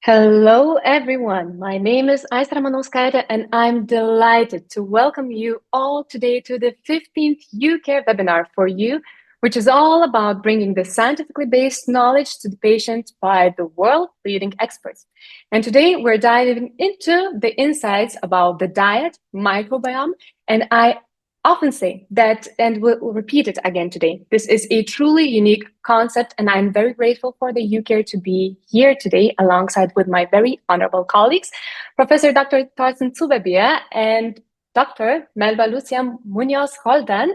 Hello, everyone. My name is Aiste Ramanauskaite, and I'm delighted to welcome you all today to the 15th UCARE webinar for you, which is all about bringing the scientifically based knowledge to the patient by the world-leading experts. And today we're diving into the insights about the diet, microbiome, and I often say that, and we'll repeat it again today. This is a truly unique concept, and I'm very grateful for the UCARE to be here today alongside with my very honorable colleagues, Professor Dr. Torsten Zuberbier and Dr. Melba Lucia Muñoz Roldan,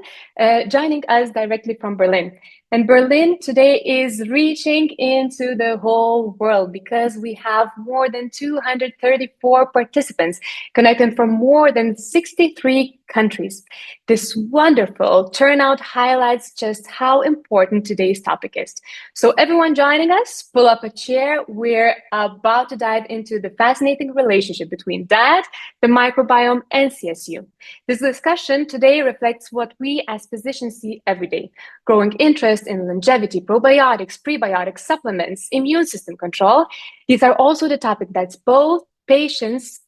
joining us directly from Berlin. And Berlin today is reaching into the whole world because we have more than 234 participants connected from more than 63 countries. This wonderful turnout highlights just how important today's topic is. So everyone joining us, pull up a chair. We're about to dive into the fascinating relationship between diet, the microbiome, and CSU. This discussion today reflects what we as physicians see every day: growing interest in longevity, probiotics, prebiotics, supplements, immune system control. These are also the topic that's both patients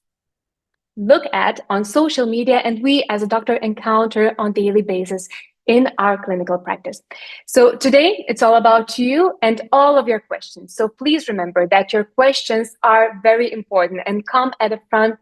look at on social media and we as a doctor encounter on a daily basis in our clinical practice. So today it's all about you and all of your questions. So please remember that your questions are very important and come at the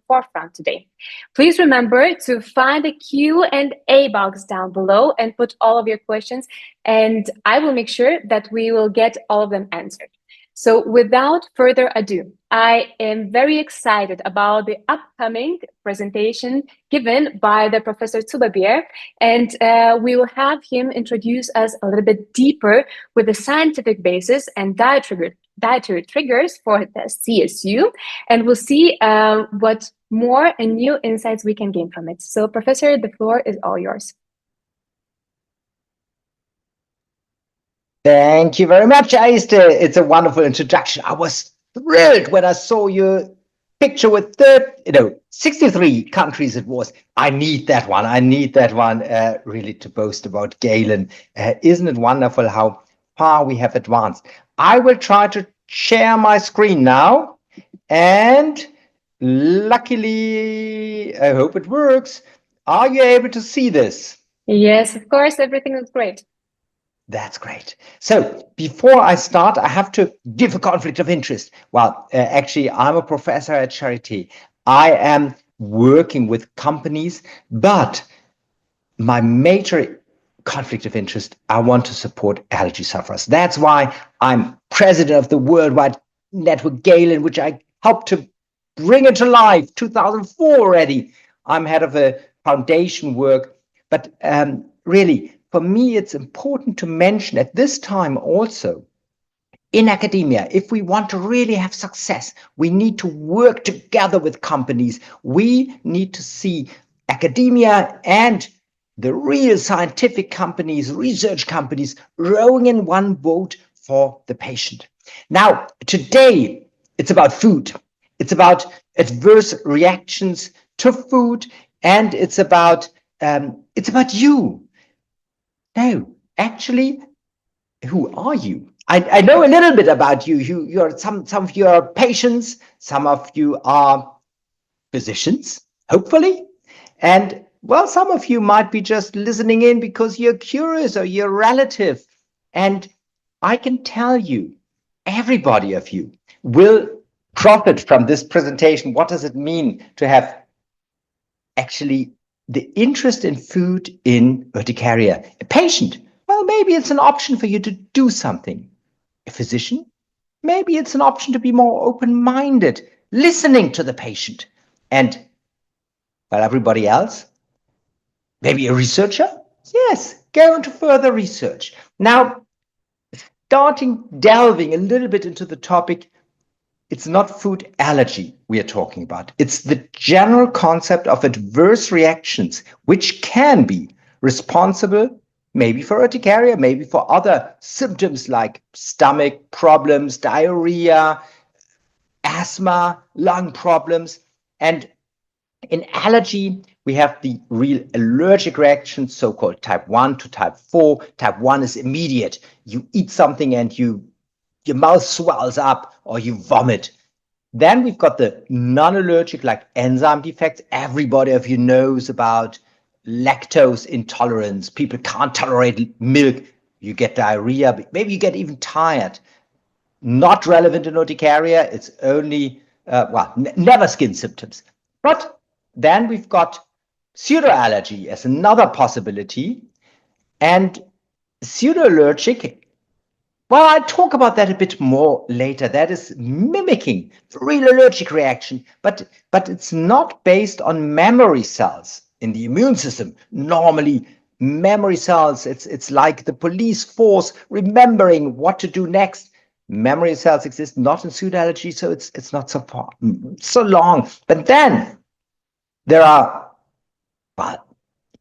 forefront today. Please remember to find the Q&A box down below and put all of your questions, and I will make sure that we will get all of them answered. So without further ado, I am very excited about the upcoming presentation given by the Professor Zuberbier, and we will have him introduce us a little bit deeper with the scientific basis and dietary triggers for the CSU, and we'll see what more and new insights we can gain from it. So Professor, the floor is all yours. Thank you very much, Aiste. It's a wonderful introduction. I was thrilled when I saw your picture with 63 countries it was. I need that one. I need that one really to boast about Galen. Isn't it wonderful how far we have advanced? I will try to share my screen now. And luckily, I hope it works. Are you able to see this? Yes, of course, everything is great. That's great. So before I start, I have to give a conflict of interest. Well, actually, I'm a professor at Charité. I am working with companies, but my major conflict of interest, I want to support allergy sufferers. That's why I'm president of the Worldwide Network Galen, which I helped to bring it to life, 2004 already. I'm head of a foundation work, but really, for me, it's important to mention at this time also, in academia, if we want to really have success, we need to work together with companies. We need to see academia and the real scientific companies, research companies, rowing in one boat for the patient. Now, today, it's about food. It's about adverse reactions to food, and it's about you. No, actually, who are you? I know a little bit about you. You're some of you are patients, some of you are physicians, hopefully, and well, some of you might be just listening in because you're curious or you're relative. And I can tell you, everybody of you will profit from this presentation. What does it mean to have actually the interest in food in urticaria? A patient, well, maybe it's an option for you to do something. A physician, maybe it's an option to be more open-minded, listening to the patient. And, well, everybody else, maybe a researcher? Yes, go into further research. Now, delving a little bit into the topic, it's not food allergy we are talking about. It's the general concept of adverse reactions, which can be responsible maybe for urticaria, maybe for other symptoms like stomach problems, diarrhea, asthma, lung problems. And in allergy, we have the real allergic reactions, so-called type 1 to type 4. Type 1 is immediate. You eat something and your mouth swells up or you vomit. Then we've got the non-allergic, like enzyme defects. Everybody of you knows about lactose intolerance. People can't tolerate milk. You get diarrhea, maybe you get even tired. Not relevant in urticaria. It's only, never skin symptoms. But then we've got pseudoallergy as another possibility. And pseudoallergic, well, I'll talk about that a bit more later. That is mimicking the real allergic reaction, but it's not based on memory cells in the immune system. Normally, memory cells, it's like the police force remembering what to do next. Memory cells exist not in pseudoallergy, so it's not so far, so long. But then there are, well,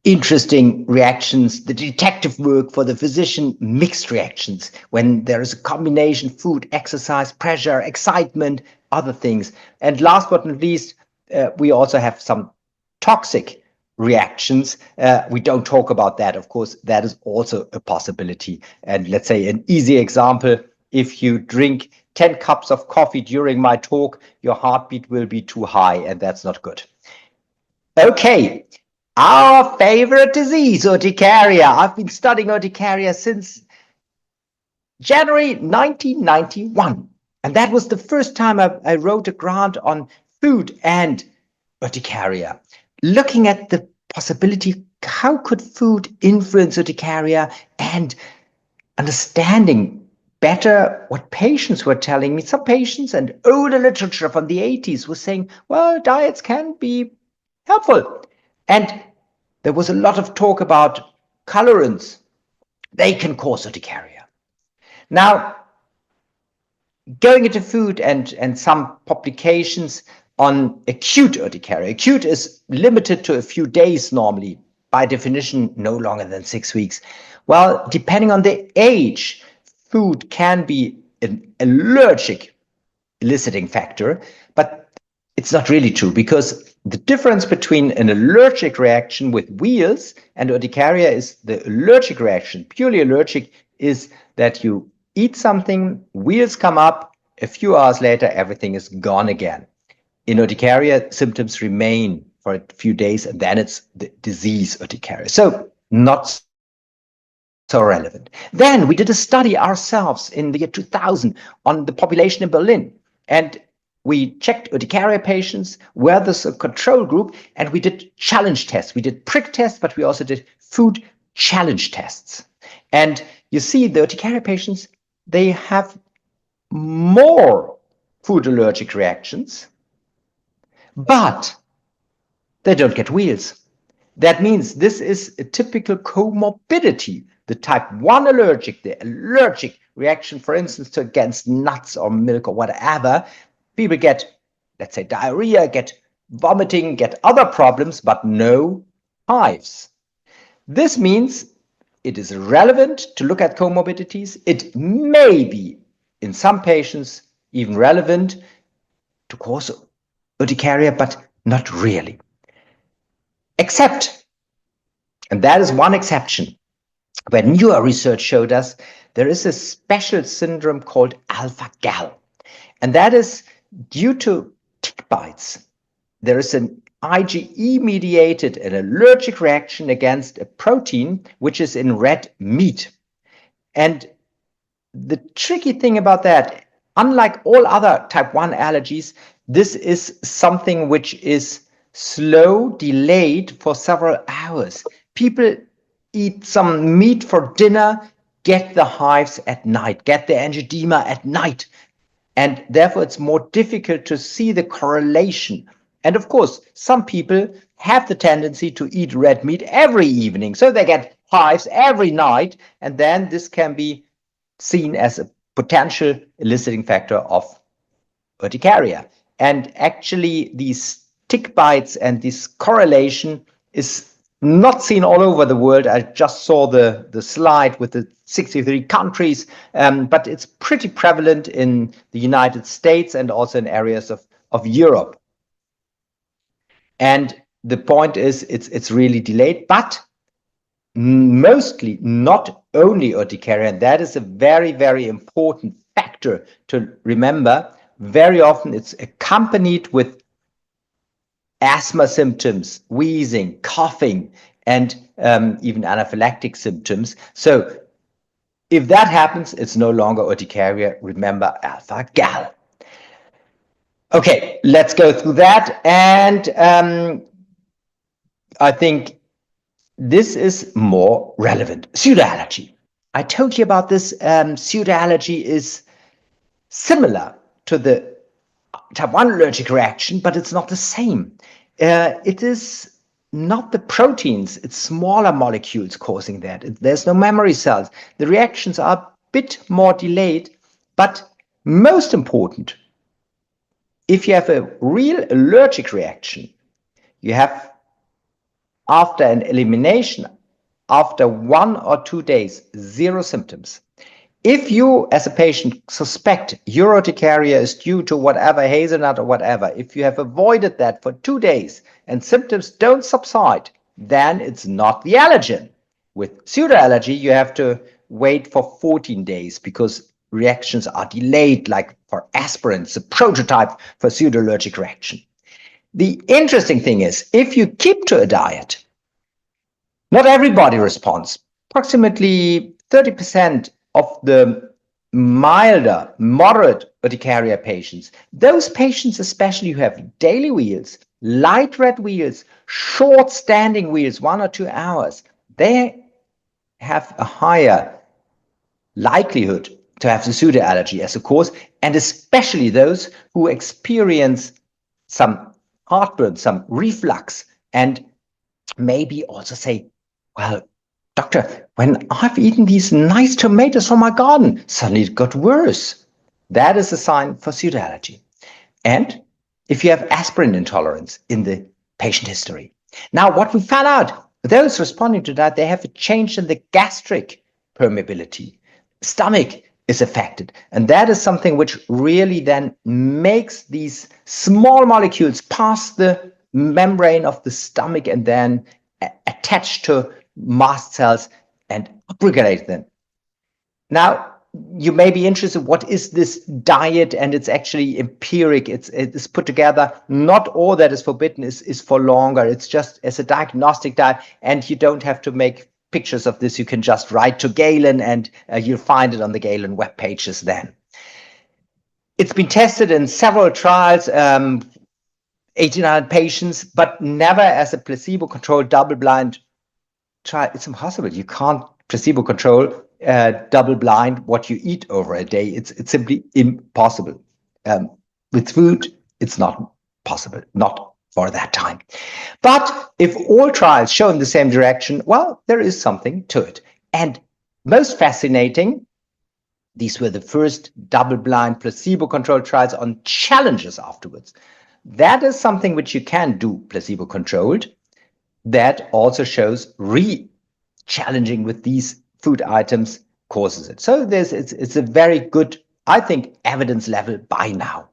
interesting reactions, the detective work for the physician, mixed reactions, when there is a combination, food, exercise, pressure, excitement, other things. And last but not least, we also have some toxic reactions. We don't talk about that. Of course, that is also a possibility. And let's say an easy example, if you drink 10 cups of coffee during my talk, your heartbeat will be too high, and that's not good. Okay, our favorite disease, urticaria. I've been studying urticaria since January 1991. And that was the first time I wrote a grant on food and urticaria, looking at the possibility, how could food influence urticaria, and understanding better what patients were telling me. Some patients and older literature from the 80s was saying, well, diets can be helpful. And there was a lot of talk about colorants. They can cause urticaria. Now, going into food and some publications on acute urticaria. Acute is limited to a few days normally, by definition, no longer than 6 weeks. Well, depending on the age, food can be an allergic eliciting factor, but it's not really true, because the difference between an allergic reaction with wheals and urticaria is the allergic reaction, purely allergic, is that you eat something, wheals come up, a few hours later, everything is gone again. In urticaria, symptoms remain for a few days, and then it's the disease urticaria. So not so relevant. Then we did a study ourselves in the year 2000 on the population in Berlin, and we checked urticaria patients, were this a control group, and we did challenge tests. We did prick tests, but we also did food challenge tests. And you see the urticaria patients, they have more food allergic reactions, but they don't get wheals. That means this is a typical comorbidity. The type 1 allergic, the allergic reaction, for instance, to against nuts or milk or whatever, people get, let's say, diarrhea, get vomiting, get other problems, but no hives. This means it is relevant to look at comorbidities. It may be, in some patients, even relevant to cause urticaria, but not really. Except, and that is one exception, where newer research showed us there is a special syndrome called alpha-gal. And that is due to tick bites. There is an IgE-mediated, an allergic reaction against a protein which is in red meat. And the tricky thing about that, unlike all other type 1 allergies, this is something which is slow, delayed for several hours. People eat some meat for dinner, get the hives at night, get the angioedema at night. And therefore, it's more difficult to see the correlation. And of course, some people have the tendency to eat red meat every evening. So they get hives every night. And then this can be seen as a potential eliciting factor of urticaria. And actually, these tick bites and this correlation is not seen all over the world. I just saw the slide with the 63 countries, but it's pretty prevalent in the United States and also in areas of Europe. And the point is, it's really delayed, but mostly not only urticaria, and that is a very, very important factor to remember. very often it's accompanied with asthma symptoms, wheezing, coughing, and even anaphylactic symptoms. So if that happens, it's no longer urticaria. Remember alpha-gal. Okay, let's go through that. And I think this is more relevant. Pseudoallergy. I told you about this. Pseudoallergy is similar to the type 1 allergic reaction, but it's not the same. It is not the proteins, it's smaller molecules causing that. There's no memory cells. The reactions are a bit more delayed, but most important, if you have a real allergic reaction, you have, after an elimination, after 1 or 2 days, 0 symptoms. If you, as a patient, suspect your urticaria is due to whatever, hazelnut or whatever, if you have avoided that for 2 days and symptoms don't subside, then it's not the allergen. With pseudoallergy, you have to wait for 14 days because reactions are delayed, like for aspirin, it's a prototype for pseudoallergic reaction. The interesting thing is, if you keep to a diet, not everybody responds. Approximately 30% of the milder, moderate urticaria patients, those patients especially who have daily wheels, light red wheels, short standing wheels, 1 or 2 hours, they have a higher likelihood to have the pseudoallergy as a cause, and especially those who experience some heartburn, some reflux, and maybe also say, well, doctor, when I've eaten these nice tomatoes from my garden, suddenly it got worse. That is a sign for pseudoallergy. And if you have aspirin intolerance in the patient history. Now, what we found out, those responding to that, they have a change in the gastric permeability. Stomach is affected. And that is something which really then makes these small molecules pass the membrane of the stomach and then attach to mast cells and upregulate them. Now, you may be interested, what is this diet? And it's actually empiric. It's put together. Not all that is forbidden is for longer. It's just as a diagnostic diet. And you don't have to make pictures of this. You can just write to Galen and you'll find it on the Galen web pages then. It's been tested in several trials, 1,800 patients, but never as a placebo-controlled double-blind trial. It's impossible. You can't placebo-control double-blind what you eat over a day. It's simply impossible. With food, it's not possible, not for that time. But if all trials show in the same direction, well, there is something to it. And most fascinating, these were the first double-blind placebo-controlled trials on challenges afterwards. That is something which you can do placebo-controlled. That also shows re-challenging with these food items causes it. So it's a very good, I think, evidence level by now.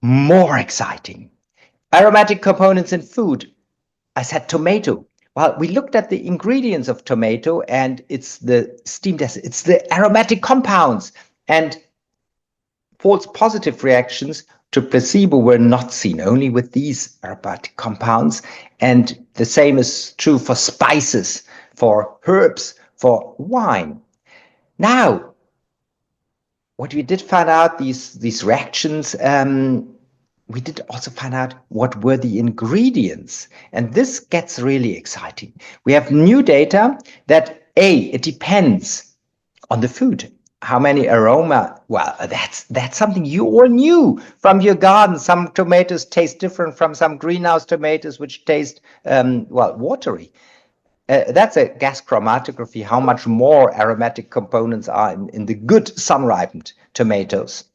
More exciting. Aromatic components in food. I said tomato. Well, we looked at the ingredients of tomato and it's the steamed acid, it's the aromatic compounds, and false positive reactions to placebo were not seen, only with these aromatic compounds. And the same is true for spices, for herbs, for wine. Now, what we did find out, these reactions, we did also find out what were the ingredients. And this gets really exciting. We have new data that it depends on the food. How many aroma? Well, that's something you all knew from your garden. Some tomatoes taste different from some greenhouse tomatoes, which taste, watery. That's a gas chromatography, how much more aromatic components are in the good sun-ripened tomatoes.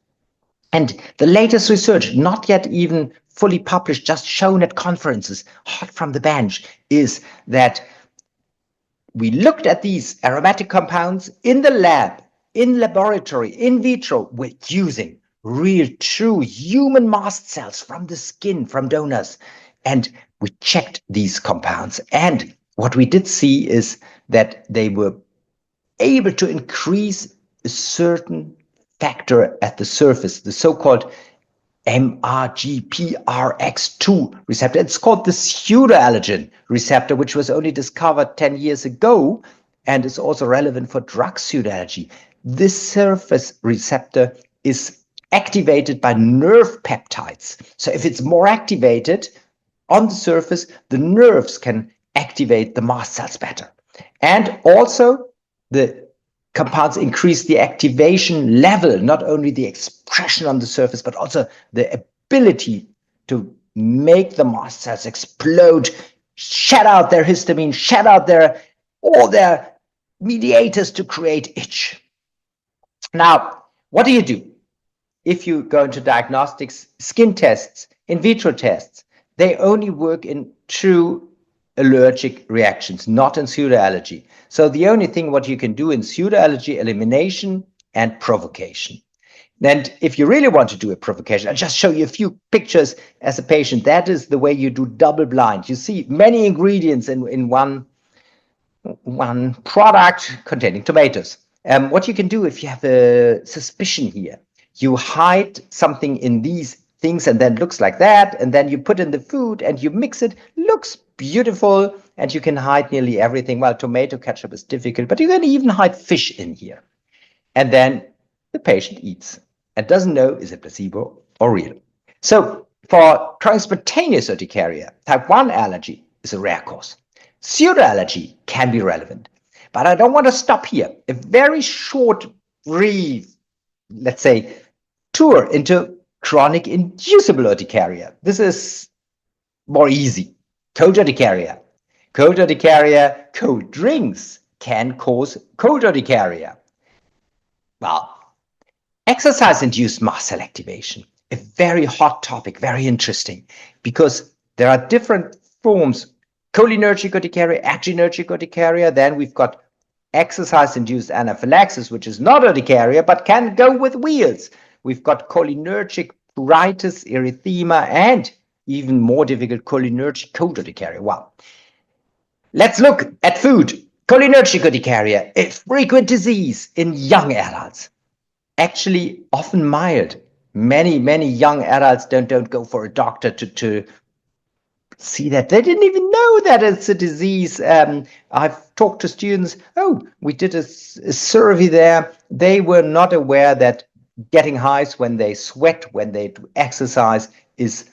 And the latest research, not yet even fully published, just shown at conferences, hot from the bench, is that we looked at these aromatic compounds in the lab, in laboratory, in vitro, with using real, true human mast cells from the skin, from donors. And we checked these compounds. And what we did see is that they were able to increase a certain factor at the surface, the so-called MRGPRX2 receptor. It's called the pseudoallergen receptor, which was only discovered 10 years ago and is also relevant for drug pseudoallergy. This surface receptor is activated by nerve peptides. So if it's more activated on the surface, the nerves can activate the mast cells better. And also the compounds increase the activation level, not only the expression on the surface, but also the ability to make the mast cells explode, shed out their histamine, shed out all their mediators to create itch. Now, what do? If you go into diagnostics, skin tests, in vitro tests, they only work in true allergic reactions, not in pseudoallergy. So the only thing what you can do in pseudoallergy, elimination and provocation. And if you really want to do a provocation, I'll just show you a few pictures as a patient. That is the way you do double blind. You see many ingredients in one product containing tomatoes. What you can do if you have a suspicion here, you hide something in these things and then looks like that, and then you put in the food and you mix it, looks beautiful, and you can hide nearly everything. Well, tomato ketchup is difficult, but you can even hide fish in here. And then the patient eats and doesn't know is it placebo or real. So for spontaneous urticaria, type 1 allergy is a rare cause. Pseudoallergy can be relevant, but I don't want to stop here. A very short, brief, let's say, tour into chronic inducible urticaria. This is more easy. Cold urticaria. Cold urticaria, cold drinks can cause cold urticaria. Well, exercise-induced mast cell activation, a very hot topic, very interesting, because there are different forms. Cholinergic urticaria, aginergic urticaria, then we've got exercise-induced anaphylaxis, which is not urticaria, but can go with wheels. We've got cholinergic pruritus, erythema, and even more difficult, cholinergic cold urticaria. Wow. Let's look at food. Cholinergic urticaria, a frequent disease in young adults. Actually, often mild. Many young adults don't go for a doctor to see that. They didn't even know that it's a disease. I've talked to students, we did a survey there. They were not aware that getting hives when they sweat, when they do exercise, is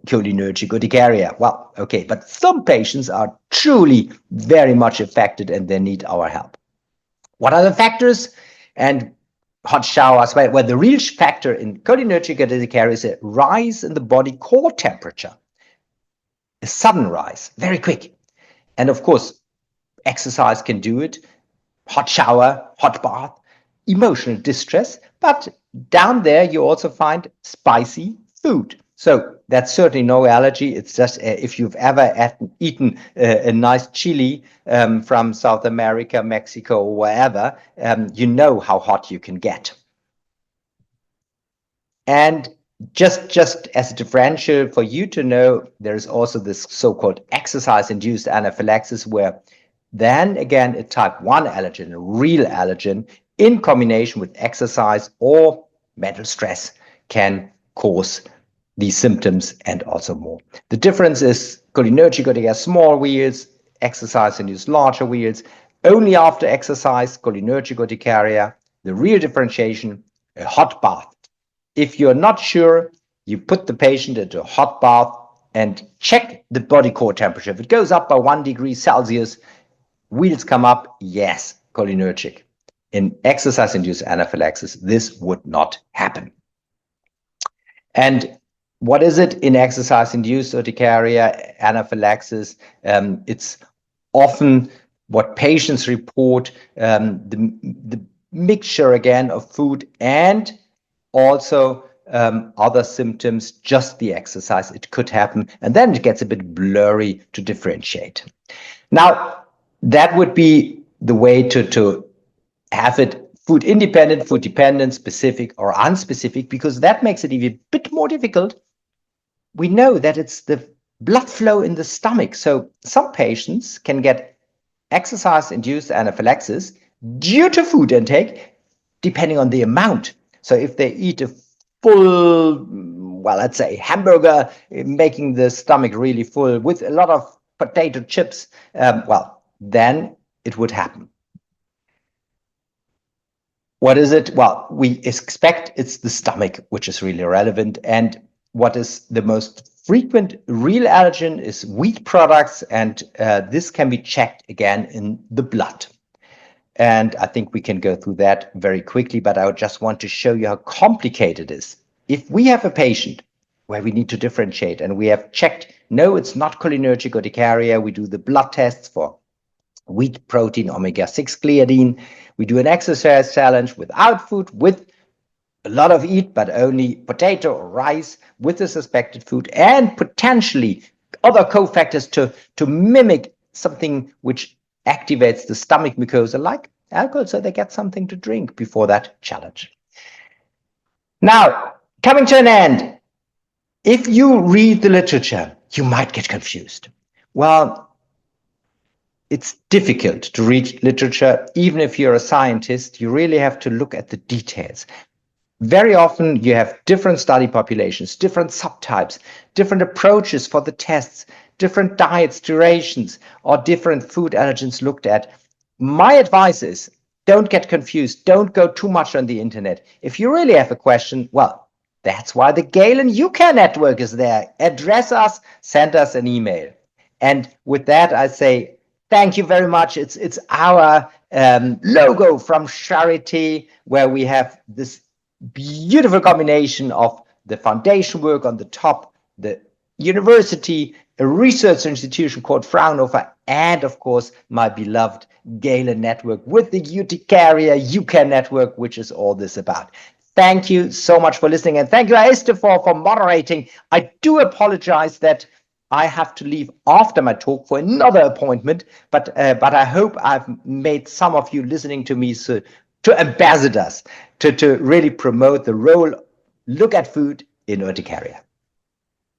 cholinergic urticaria. Well, okay, but some patients are truly very much affected and they need our help. What are the factors? And hot showers, well, the real factor in cholinergic urticaria is a rise in the body core temperature. A sudden rise, very quick. And of course, exercise can do it. Hot shower, hot bath, emotional distress. But down there, you also find spicy food. So that's certainly no allergy. It's just if you've ever eaten a nice chili from South America, Mexico, or wherever, you know how hot you can get. And just as a differential for you to know, there's also this so-called exercise-induced anaphylaxis, where then again a type 1 allergen, a real allergen, in combination with exercise or mental stress can cause these symptoms and also more. The difference is cholinergic urticaria, small wheals, exercise-induced larger wheals. Only after exercise, cholinergic urticaria. The real differentiation, a hot bath. If you're not sure, you put the patient into a hot bath and check the body core temperature. If it goes up by 1 degree Celsius, wheals come up, yes, cholinergic. In exercise-induced anaphylaxis, this would not happen. And what is it in exercise-induced urticaria, anaphylaxis? It's often what patients report, the mixture again of food and also other symptoms, just the exercise. It could happen, and then it gets a bit blurry to differentiate. Now, that would be the way to have it food independent, food dependent, specific or unspecific, because that makes it even a bit more difficult. We know that it's the blood flow in the stomach. So some patients can get exercise-induced anaphylaxis due to food intake, depending on the amount. So if they eat a full, well, let's say hamburger, making the stomach really full with a lot of potato chips, well, then it would happen. What is it? Well, we expect it's the stomach, which is really relevant. And what is the most frequent real allergen is wheat products. And this can be checked again in the blood. And I think we can go through that very quickly, but I just want to show you how complicated it is. If we have a patient where we need to differentiate and we have checked, no, it's not cholinergic urticaria, we do the blood tests for wheat protein, omega-6 gliadin, we do an exercise challenge without food, with a lot of eat, but only potato or rice with the suspected food, and potentially other cofactors to mimic something which activates the stomach mucosa like alcohol, so they get something to drink before that challenge. Now, coming to an end, if you read the literature, you might get confused. Well, it's difficult to read literature. Even if you're a scientist, you really have to look at the details. Very often you have different study populations, different subtypes, different approaches for the tests, different diets, durations, or different food allergens looked at. My advice is, don't get confused. Don't go too much on the internet. If you really have a question, well, that's why the Galen UCARE network is there. Address us, send us an email. And with that, I say, thank you very much. It's our logo from Charité, where we have this beautiful combination of the foundation work on the top, the university, a research institution called Fraunhofer, and of course, my beloved Galen network with the Urticaria UCARE network, which is all this about. Thank you so much for listening, and thank you, Aiste, for moderating. I do apologize that I have to leave after my talk for another appointment, but I hope I've made some of you listening to me to ambassadors to really promote the role, look at food in urticaria.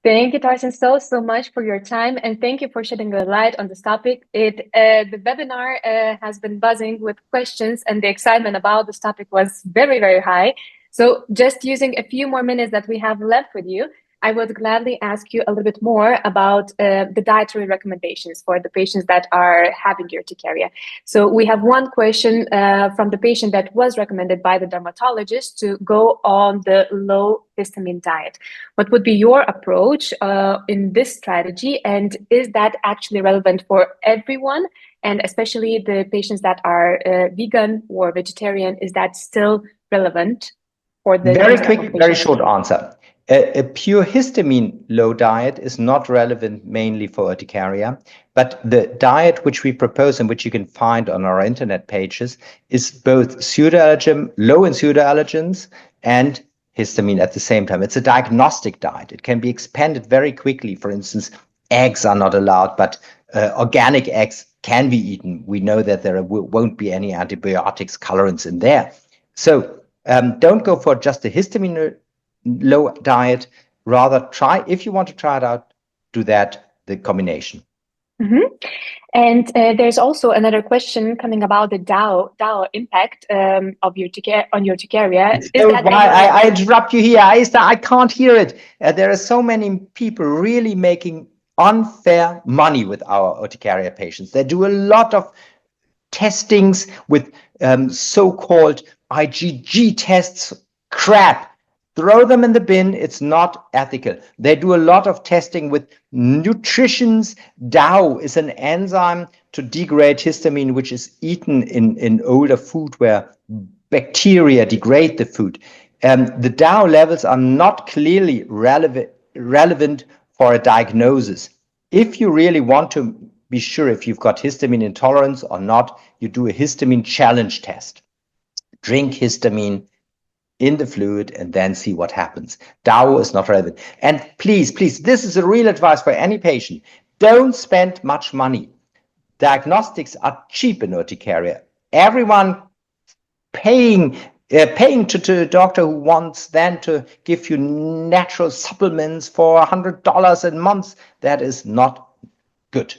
Thank you, Torsten, so much for your time, and thank you for shedding a light on this topic. The webinar has been buzzing with questions, and the excitement about this topic was very, very high. So just using a few more minutes that we have left with you, I would gladly ask you a little bit more about the dietary recommendations for the patients that are having urticaria. So we have one question from the patient that was recommended by the dermatologist to go on the low histamine diet. What would be your approach in this strategy? And is that actually relevant for everyone? And especially the patients that are vegan or vegetarian, is that still relevant for the— Very quick, very short answer. A pure histamine low diet is not relevant mainly for urticaria, but the diet which we propose and which you can find on our internet pages is both pseudoallergen, low in pseudoallergens, and histamine at the same time. It's a diagnostic diet. It can be expanded very quickly. For instance, eggs are not allowed, but organic eggs can be eaten. We know that there won't be any antibiotics, colorants in there. So don't go for just a histamine low diet, rather try, if you want to try it out, do that, the combination. Mm-hmm. And there's also another question coming about the DAO impact of urticaria. So I interrupt you here, Aiste, I can't hear it. There are so many people really making unfair money with our urticaria patients. They do a lot of testings with so-called IgG tests, crap. Throw them in the bin. It's not ethical. They do a lot of testing with nutritions. DAO is an enzyme to degrade histamine, which is eaten in older food where bacteria degrade the food. The DAO levels are not clearly relevant for a diagnosis. If you really want to be sure if you've got histamine intolerance or not, you do a histamine challenge test. Drink histamine in the fluid and then see what happens. DAO is not relevant. And please, this is a real advice for any patient. Don't spend much money. Diagnostics are cheap in urticaria. Everyone paying to a doctor who wants then to give you natural supplements for $100 a month, that is not good.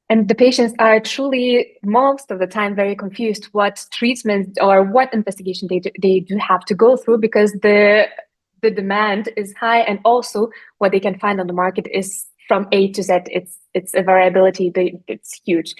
And the patients are truly, most of the time, very confused what treatment or what investigation they do have to go through, because the demand is high, and also what they can find on the market is from A to Z. It's a variability, it's huge.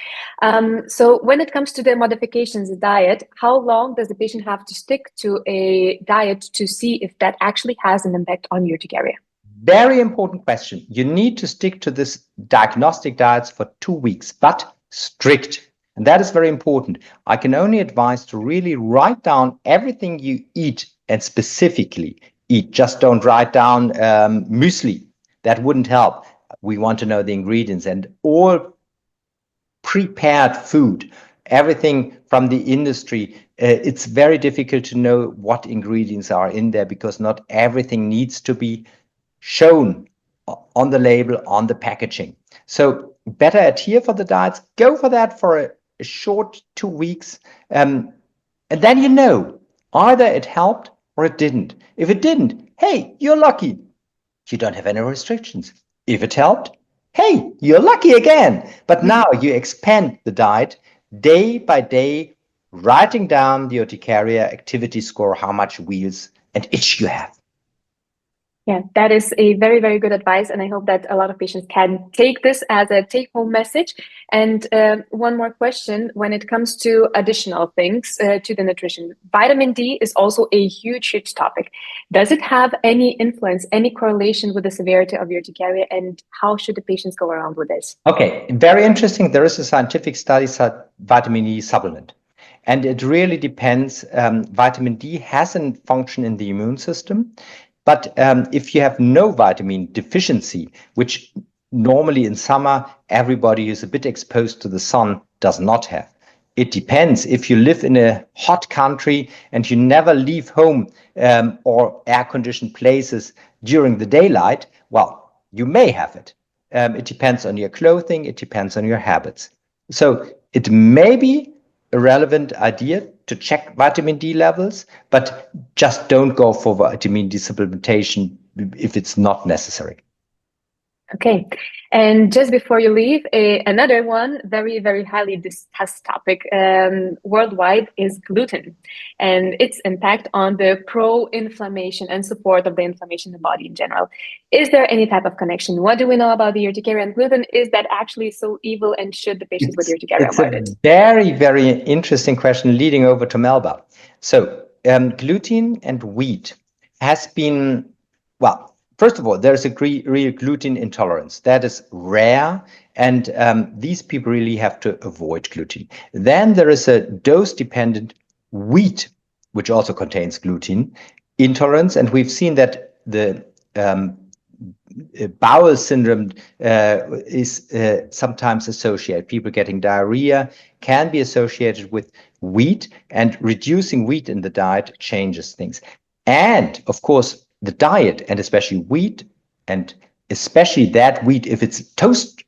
So when it comes to the modifications, the diet, how long does the patient have to stick to a diet to see if that actually has an impact on urticaria? Very important question. You need to stick to this diagnostic diets for 2 weeks, but strict. And that is very important. I can only advise to really write down everything you eat and specifically eat. Just don't write down muesli. That wouldn't help. We want to know the ingredients, and all prepared food, everything from the industry. It's very difficult to know what ingredients are in there, because not everything needs to be shown on the label, on the packaging. So better adhere for the diets. Go for that for a short 2 weeks. And then you know, either it helped or it didn't. If it didn't, hey, you're lucky. You don't have any restrictions. If it helped, hey, you're lucky again. But now you expand the diet day by day, writing down the urticaria activity score, how much wheals and itch you have. Yeah, that is a very, very good advice. And I hope that a lot of patients can take this as a take-home message. And one more question, when it comes to additional things to the nutrition, vitamin D is also a huge, huge topic. Does it have any influence, any correlation with the severity of urticaria, and how should the patients go around with this? Okay, very interesting. There is a scientific study, vitamin D supplement. And it really depends. Vitamin D has a function in the immune system. But if you have no vitamin deficiency, which normally in summer, everybody who's a bit exposed to the sun does not have. It depends. If you live in a hot country and you never leave home or air-conditioned places during the daylight, well, you may have it. It depends on your clothing. It depends on your habits. So it may be a relevant idea to check vitamin D levels, but just don't go for vitamin D supplementation if it's not necessary. Okay. And just before you leave, another one very, very highly discussed topic worldwide is gluten and its impact on the pro-inflammation and support of the inflammation in the body in general. Is there any type of connection? What do we know about the urticaria and gluten? Is that actually so evil, and should the patients with urticaria avoid it? It's a very, very interesting question leading over to Melba. So gluten and wheat has been, well, first of all, there's a real gluten intolerance. That is rare, and these people really have to avoid gluten. Then there is a dose-dependent wheat, which also contains gluten, intolerance, and we've seen that the bowel syndrome is sometimes associated. People getting diarrhea can be associated with wheat, and reducing wheat in the diet changes things. And of course, the diet, and especially wheat, and especially that wheat, if it's toast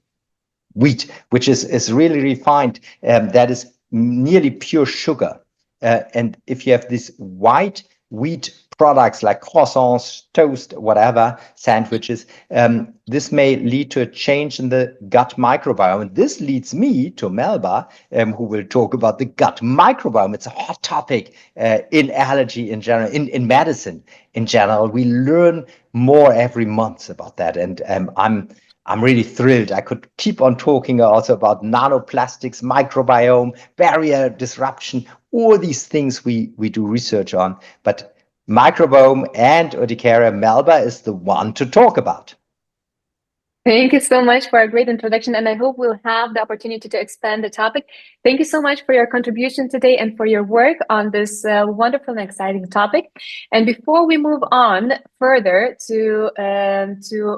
wheat, which is really refined, that is nearly pure sugar. And if you have these white wheat products like croissants, toast, whatever, sandwiches, this may lead to a change in the gut microbiome. And this leads me to Melba, who will talk about the gut microbiome. It's a hot topic in allergy in general, in medicine in general. We learn more every month about that. And I'm really thrilled. I could keep on talking also about nanoplastics, microbiome, barrier disruption, all these things we do research on. But microbiome and urticaria, Melba is the one to talk about. Thank you so much for a great introduction, and I hope we'll have the opportunity to expand the topic. Thank you so much for your contribution today and for your work on this wonderful and exciting topic. And before we move on further to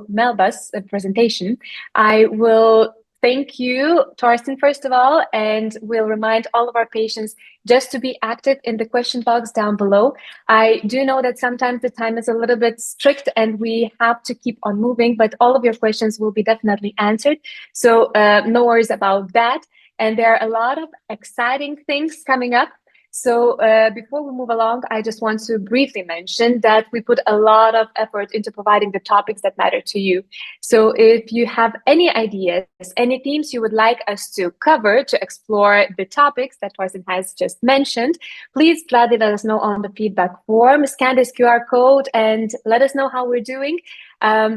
Melba's presentation, I will thank you, Torsten, first of all, and we'll remind all of our patients just to be active in the question box down below. I do know that sometimes the time is a little bit strict and we have to keep on moving, but all of your questions will be definitely answered. So no worries about that. And there are a lot of exciting things coming up. So before we move along, I just want to briefly mention that we put a lot of effort into providing the topics that matter to you. So if you have any ideas, any themes you would like us to cover to explore the topics that Torsten has just mentioned, please gladly let us know on the feedback form, scan this QR code and let us know how we're doing.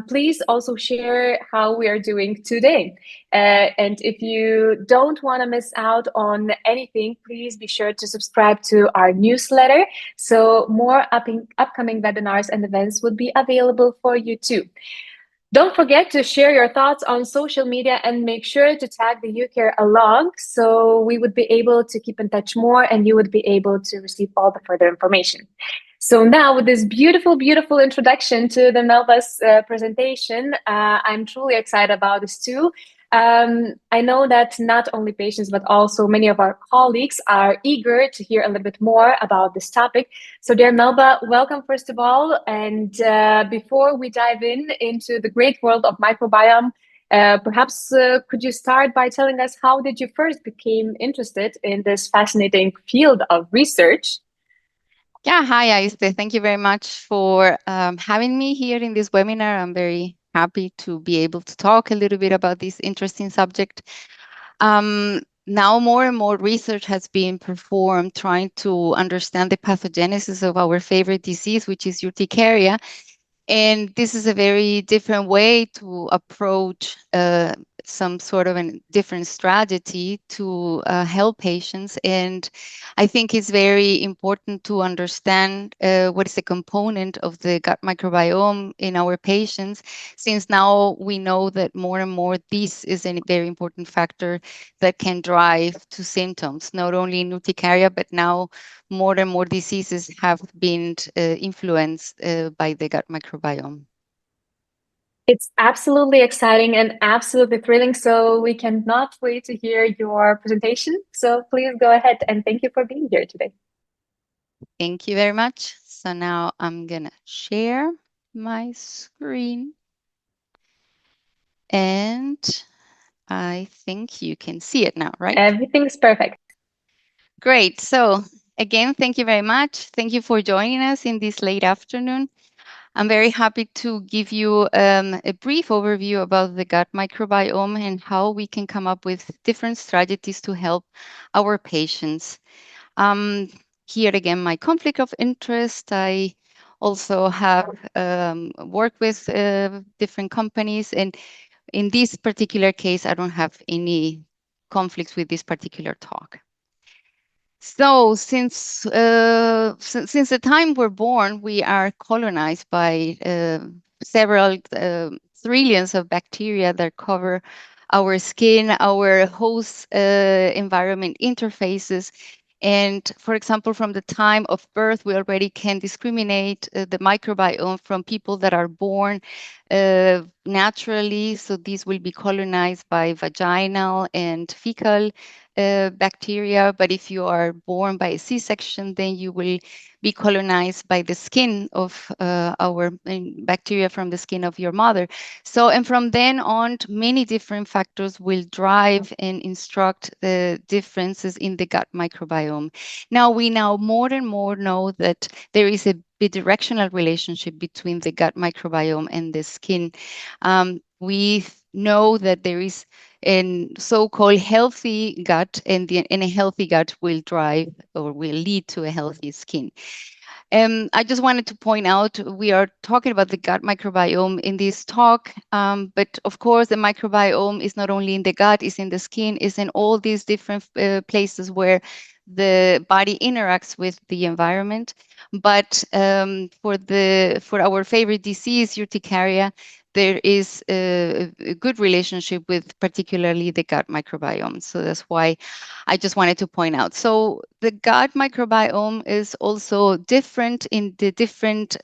Please also share how we are doing today. And if you don't want to miss out on anything, please be sure to subscribe to our newsletter. So more upcoming webinars and events would be available for you too. Don't forget to share your thoughts on social media and make sure to tag the UCARE along so we would be able to keep in touch more and you would be able to receive all the further information. So now with this beautiful, beautiful introduction to the Melba's presentation, I'm truly excited about this too. I know that not only patients, but also many of our colleagues are eager to hear a little bit more about this topic. So dear Melba, welcome first of all. And before we dive into the great world of microbiome, perhaps could you start by telling us how did you first become interested in this fascinating field of research? Yeah, hi, Aiste. Thank you very much for having me here in this webinar. I'm very happy to be able to talk a little bit about this interesting subject. Now more and more research has been performed trying to understand the pathogenesis of our favorite disease, which is urticaria. And this is a very different way to approach some sort of a different strategy to help patients. And I think it's very important to understand what is the component of the gut microbiome in our patients, since now we know that more and more this is a very important factor that can drive to symptoms, not only in urticaria, but now more and more diseases have been influenced by the gut microbiome. It's absolutely exciting and absolutely thrilling. So we cannot wait to hear your presentation. So please go ahead and thank you for being here today. Thank you very much. So now I'm going to share my screen. And I think you can see it now, right? Everything's perfect. Great. So again, thank you very much. Thank you for joining us in this late afternoon. I'm very happy to give you a brief overview about the gut microbiome and how we can come up with different strategies to help our patients. Here again, my conflict of interest. I also have worked with different companies, and in this particular case, I don't have any conflicts with this particular talk. So since the time we're born, we are colonized by several trillions of bacteria that cover our skin, our host environment interfaces. And for example, from the time of birth, we already can discriminate the microbiome from people that are born naturally. So these will be colonized by vaginal and fecal bacteria, but if you are born by a C-section, then you will be colonized by the skin of our bacteria from the skin of your mother. So, and from then on, many different factors will drive and instruct the differences in the gut microbiome. Now, we now more and more know that there is a bidirectional relationship between the gut microbiome and the skin. We know that there is a so-called healthy gut, and a healthy gut will drive or will lead to a healthy skin. I just wanted to point out, we are talking about the gut microbiome in this talk, but of course the microbiome is not only in the gut, it's in the skin, it's in all these different places where the body interacts with the environment. But for our favorite disease, urticaria, there is a good relationship with particularly the gut microbiome. So that's why I just wanted to point out. So the gut microbiome is also different in the different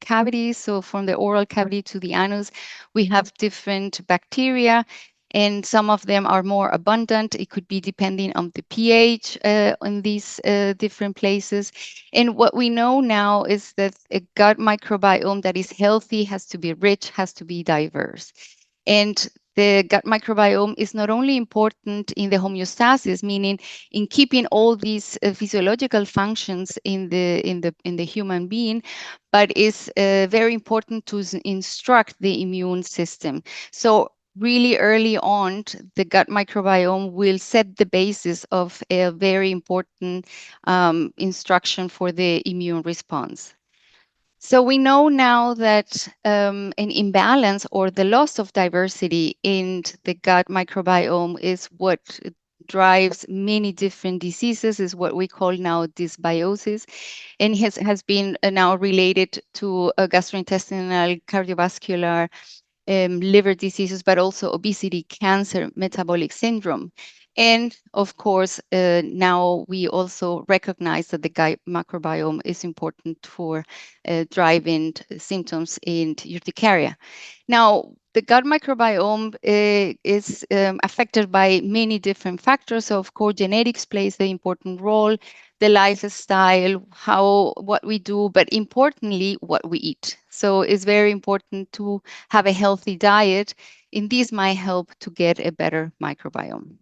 cavities. So from the oral cavity to the anus, we have different bacteria, and some of them are more abundant. It could be depending on the pH in these different places. And what we know now is that a gut microbiome that is healthy has to be rich, has to be diverse. And the gut microbiome is not only important in the homeostasis, meaning in keeping all these physiological functions in the human being, but is very important to instruct the immune system. So really early on, the gut microbiome will set the basis of a very important instruction for the immune response. So we know now that an imbalance or the loss of diversity in the gut microbiome is what drives many different diseases, is what we call now dysbiosis, and has been now related to gastrointestinal, cardiovascular, liver diseases, but also obesity, cancer, metabolic syndrome. And of course, now we also recognize that the gut microbiome is important for driving symptoms in urticaria. Now, the gut microbiome is affected by many different factors. So, of course, genetics plays an important role, the lifestyle, what we do, but importantly, what we eat. So it's very important to have a healthy diet, and this might help to get a better microbiome.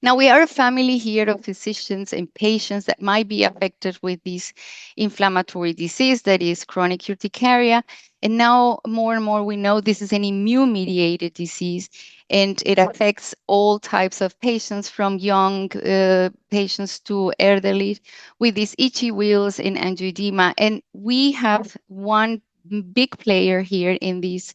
Now, we are a family here of physicians and patients that might be affected with this inflammatory disease that is chronic urticaria. And now more and more we know this is an immune-mediated disease, and it affects all types of patients, from young patients to elderly, with these itchy wheals and angioedema. And we have one big player here in this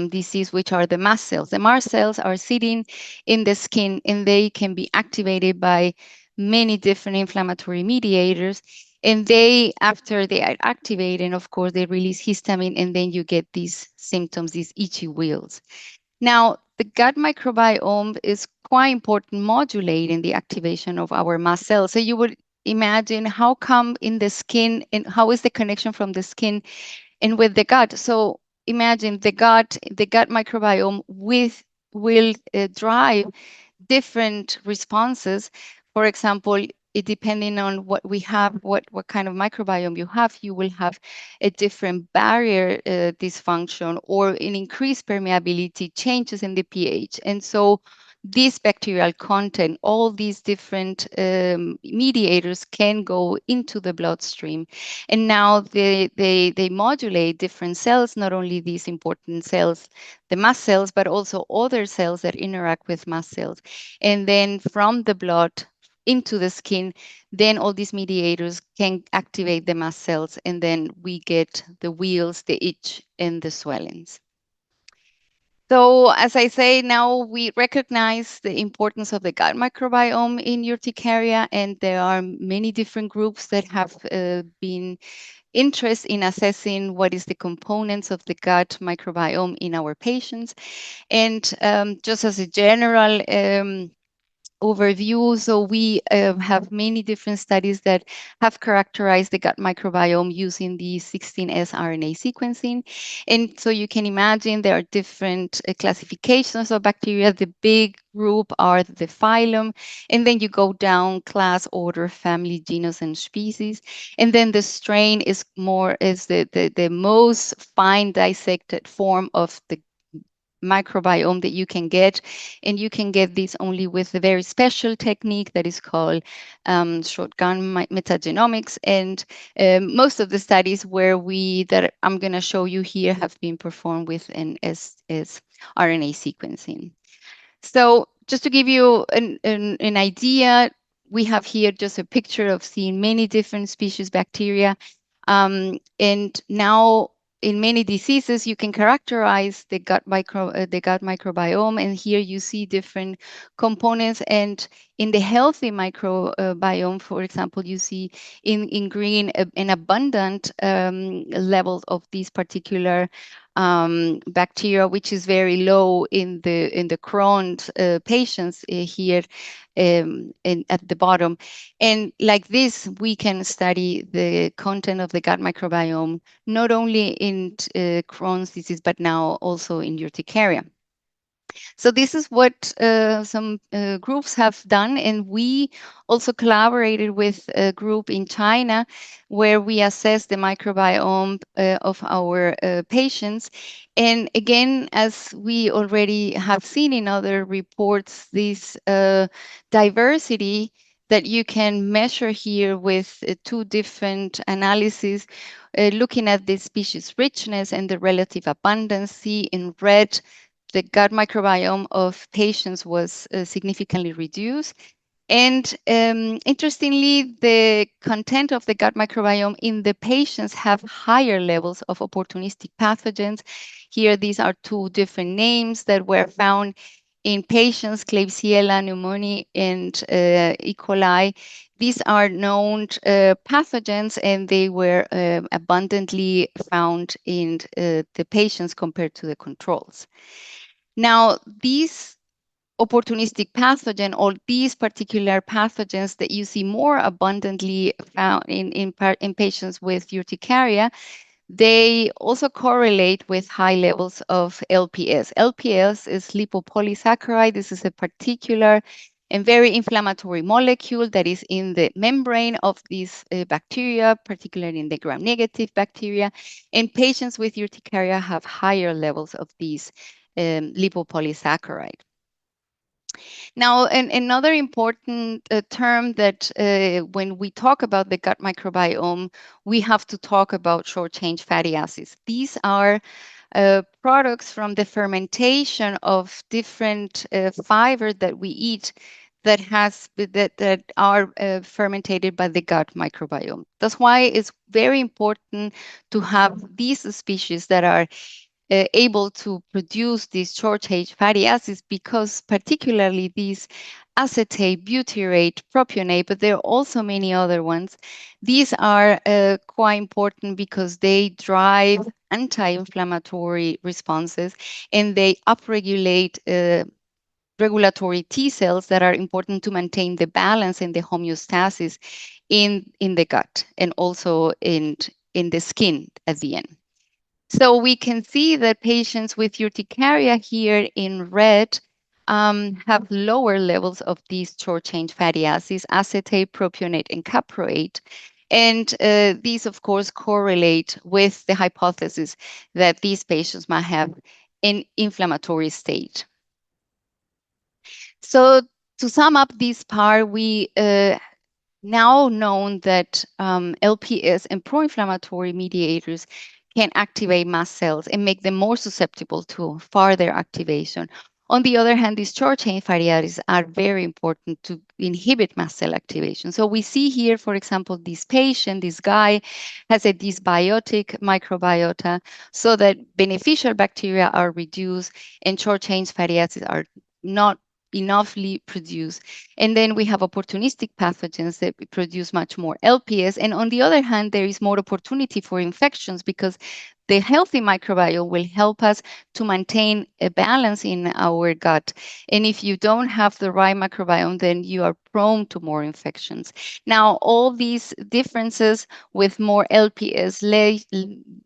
disease, which are the mast cells. The mast cells are sitting in the skin, and they can be activated by many different inflammatory mediators. And they, after they are activated, of course, they release histamine, and then you get these symptoms, these itchy wheals. Now, the gut microbiome is quite important modulating the activation of our mast cells. So you would imagine, how come in the skin, and how is the connection from the skin and with the gut? So imagine the gut microbiome will drive different responses. For example, depending on what we have, what kind of microbiome you have, you will have a different barrier dysfunction or an increased permeability, changes in the pH. And so this bacterial content, all these different mediators can go into the bloodstream. And now they modulate different cells, not only these important cells, the mast cells, but also other cells that interact with mast cells. And then from the blood into the skin, then all these mediators can activate the mast cells, and then we get the wheals, the itch, and the swellings. So as I say, now we recognize the importance of the gut microbiome in urticaria, and there are many different groups that have been interested in assessing what is the components of the gut microbiome in our patients. And just as a general overview, so we have many different studies that have characterized the gut microbiome using the 16S RNA sequencing. And so you can imagine there are different classifications of bacteria. The big group are the phylum, and then you go down class, order, family, genus, and species. And then the strain is the most fine dissected form of the microbiome that you can get, and you can get this only with a very special technique that is called shotgun metagenomics. And most of the studies that I'm going to show you here have been performed with an RNA sequencing. So just to give you an idea, we have here just a picture of seeing many different species bacteria, and now in many diseases, you can characterize the gut microbiome, and here you see different components. And in the healthy microbiome, for example, you see in green an abundant levels of these particular bacteria, which is very low in the Crohn's patients here at the bottom. And like this, we can study the content of the gut microbiome, not only in Crohn's disease, but now also in urticaria. So this is what some groups have done, and we also collaborated with a group in China where we assessed the microbiome of our patients. And again, as we already have seen in other reports, this diversity that you can measure here with two different analyses, looking at the species richness and the relative abundance. In red, the gut microbiome of patients was significantly reduced. And interestingly, the content of the gut microbiome in the patients have higher levels of opportunistic pathogens. Here, these are two different names that were found in patients, Klebsiella pneumoniae and E. coli. These are known pathogens, and they were abundantly found in the patients compared to the controls. Now, these opportunistic pathogen, or these particular pathogens that you see more abundantly found in patients with urticaria, they also correlate with high levels of LPS. LPS is lipopolysaccharide. This is a particular and very inflammatory molecule that is in the membrane of these bacteria, particularly in the gram-negative bacteria. And patients with urticaria have higher levels of these lipopolysaccharide. Now, another important term that when we talk about the gut microbiome, we have to talk about short-chain fatty acids. These are products from the fermentation of different fiber that we eat that are fermented by the gut microbiome. That's why it's very important to have these species that are able to produce these short-chain fatty acids, because particularly these acetate, butyrate, propionate, but there are also many other ones. These are quite important because they drive anti-inflammatory responses, and they upregulate regulatory T cells that are important to maintain the balance and the homeostasis in the gut, and also in the skin at the end. So we can see that patients with urticaria here in red have lower levels of these short-chain fatty acids, acetate, propionate, and caproate. And these, of course, correlate with the hypothesis that these patients might have an inflammatory state. So to sum up this part, we now known that LPS and pro-inflammatory mediators can activate mast cells and make them more susceptible to further activation. On the other hand, these short-chain fatty acids are very important to inhibit mast cell activation. So we see here, for example, this patient, this guy, has a dysbiotic microbiota, so that beneficial bacteria are reduced and short-chain fatty acids are not enoughly produced. And then we have opportunistic pathogens that produce much more LPS. And on the other hand, there is more opportunity for infections, because the healthy microbiome will help us to maintain a balance in our gut. And if you don't have the right microbiome, then you are prone to more infections. Now, all these differences with more LPS,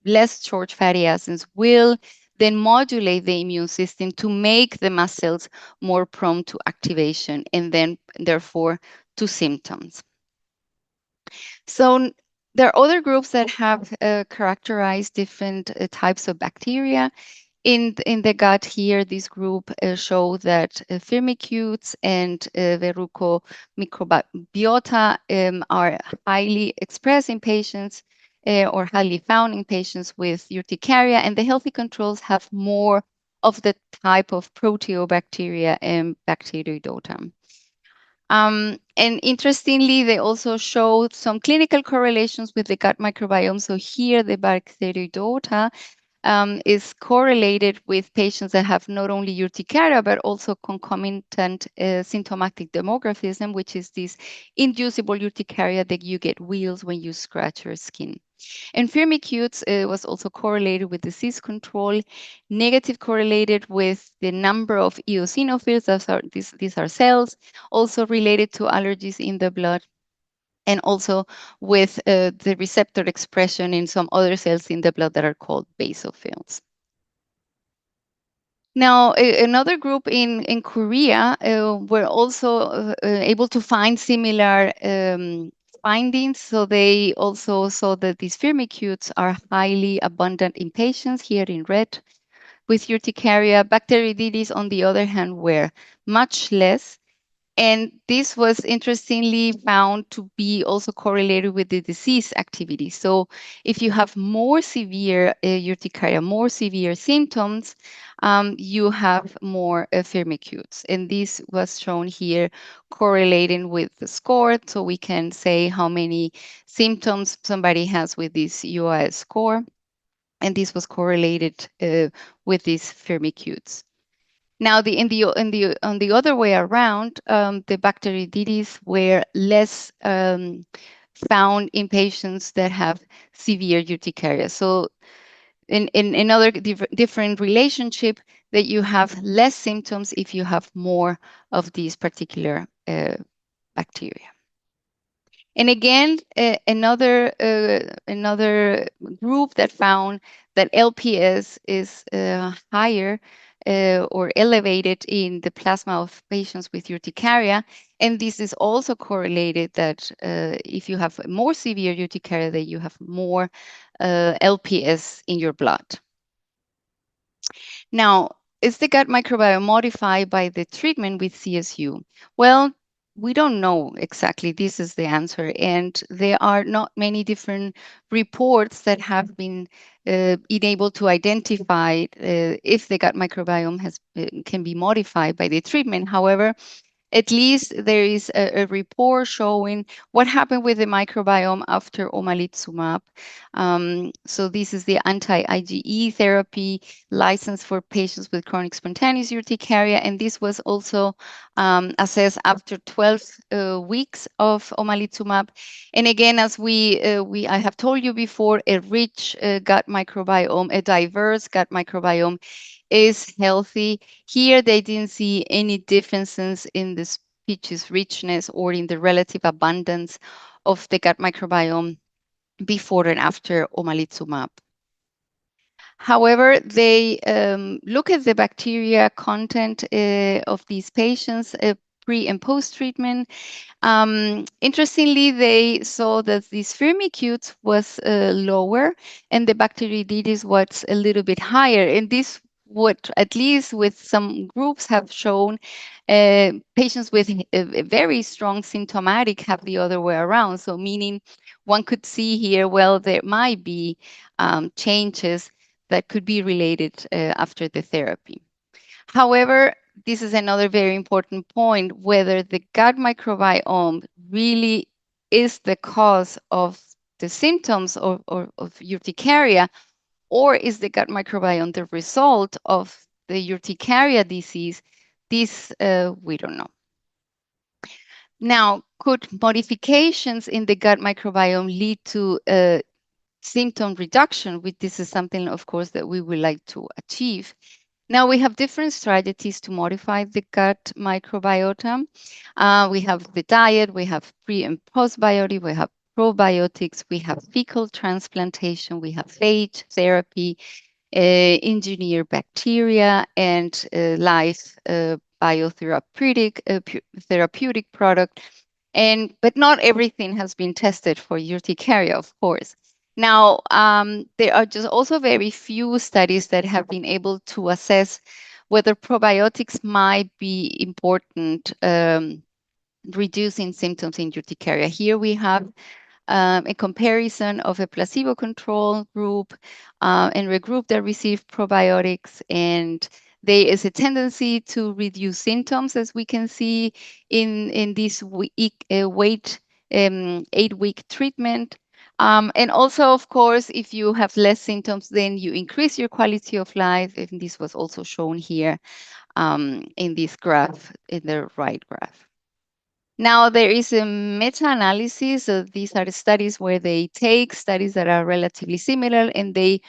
less short fatty acids, will then modulate the immune system to make the mast cells more prone to activation, and then therefore to symptoms. So there are other groups that have characterized different types of bacteria in the gut. Here, this group show that firmicutes and verruco microbiota are highly expressed in patients or highly found in patients with urticaria, and the healthy controls have more of the type of proteobacteria and bacteroidota. And interestingly, they also show some clinical correlations with the gut microbiome. So here, the bacteroidota is correlated with patients that have not only urticaria, but also concomitant symptomatic dermographism, which is this inducible urticaria that you get wheals when you scratch your skin. And firmicutes was also correlated with disease control, negative correlated with the number of eosinophils, these are cells, also related to allergies in the blood, and also with the receptor expression in some other cells in the blood that are called basophils. Now, another group in Korea were also able to find similar findings. So they also saw that these firmicutes are highly abundant in patients, here in red, with urticaria. Bacteroidetes, on the other hand, were much less. And this was interestingly found to be also correlated with the disease activity. So if you have more severe urticaria, more severe symptoms, you have more firmicutes. And this was shown here correlating with the score. So we can say how many symptoms somebody has with this UIS score. And this was correlated with these firmicutes. Now, on the other way around, the bacteroidetes were less found in patients that have severe urticaria. So, in another different relationship, that you have less symptoms if you have more of these particular bacteria. And again, another group that found that LPS is higher or elevated in the plasma of patients with urticaria. And this is also correlated that if you have more severe urticaria, that you have more LPS in your blood. Now, is the gut microbiome modified by the treatment with CSU? Well, we don't know exactly. This is the answer. And there are not many different reports that have been able to identify if the gut microbiome can be modified by the treatment. However, at least there is a report showing what happened with the microbiome after omalizumab. So this is the anti-IgE therapy licensed for patients with chronic spontaneous urticaria, and this was also assessed after 12 weeks of omalizumab. And again, as I have told you before, a rich gut microbiome, a diverse gut microbiome, is healthy. Here, they didn't see any differences in the species richness or in the relative abundance of the gut microbiome before and after omalizumab. However, they look at the bacteria content of these patients pre and post treatment. Interestingly, they saw that these firmicutes was lower and the bacteroidetes was a little bit higher. And this would, at least with some groups, have shown patients with a very strong symptomatic have the other way around. So meaning one could see here, well, there might be changes that could be related after the therapy. However, this is another very important point, whether the gut microbiome really is the cause of the symptoms of urticaria, or is the gut microbiome the result of the urticaria disease? This we don't know. Now, could modifications in the gut microbiome lead to symptom reduction? Which this is something, of course, that we would like to achieve. Now, we have different strategies to modify the gut microbiota. We have the diet, we have pre and postbiotic, we have probiotics, we have fecal transplantation, we have phage therapy, engineered bacteria, and live biotherapeutic therapeutic product. But not everything has been tested for urticaria, of course. Now, there are just also very few studies that have been able to assess whether probiotics might be important reducing symptoms in urticaria. Here we have a comparison of a placebo control group and a group that received probiotics, and there is a tendency to reduce symptoms, as we can see in this 8-week treatment. And also, of course, if you have less symptoms, then you increase your quality of life. And this was also shown here in this graph, in the right graph. Now, there is a meta-analysis. So these are the studies where they take studies that are relatively similar and they